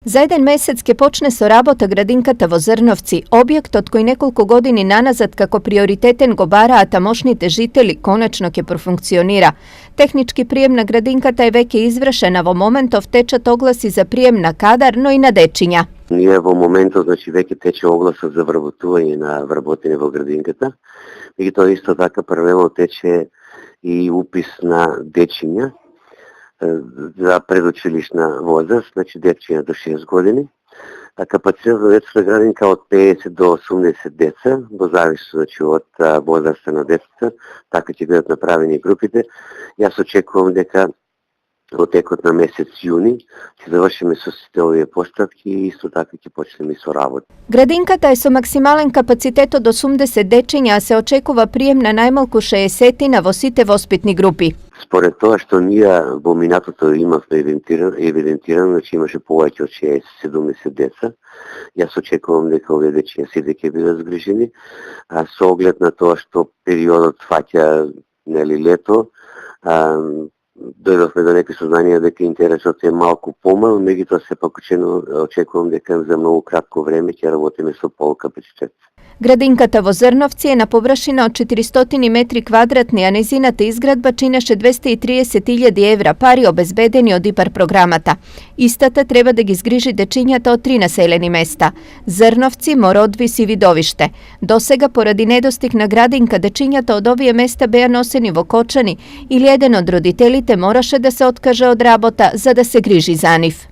Za jedan mesec ke počne so rabota Gradinката во Зрновци, објект од кој неколку години наназад како приоритетен го бараа тамошните жители, конечно ќе профункционира. Технички прием на Градинката е веќе извршена, во моментов течат огласи за прием на кадар, но и на дечиња. Ние во моментот, веќе тече огласот за вработување на вработени во Градинката, и тоа исто така паралелно тече и упис на дечиња за предучилишна возраст, дечиња до 6 години. Капацитет за детска градинка од 50 до 80 деца, во зависност од возраста на децата, така ќе бидат направени групите. Јас очекувам дека во текот на месец јуни ќе завршиме со сите овие постапки и исто така ќе почнеме со работа. Градинката е со максимален капацитет од 80 дечиња, а се очекува прием на најмалку 60 во сите воспитни групи. Според тоа што ние во минатото имавме евидентирано, имаше повеќе од 60-70 деца, јас очекувам дека овие дечиња сите ќе бидат згрижени, а со оглед на тоа што периодот фаќа лето, дојдовме до некои сознанија дека интересот е малку помал, меѓутоа сепак очекувам дека за многу кратко време ќе работиме со пол капацитет. Градинката во Зрновци е на површина од 400 метри квадратни, а незината изградба чинеше 230.000 евра, пари обезбедени од ИПАР програмата. Истата треба да ги згрижи дечињата од 3 населени места – Зрновци, Мородвис и Видовиште. Досега, поради недостиг на градинка, дечињата од овие места беа носени во кочани или еден од родителите мораше да се откаже од работа за да се грижи за нив.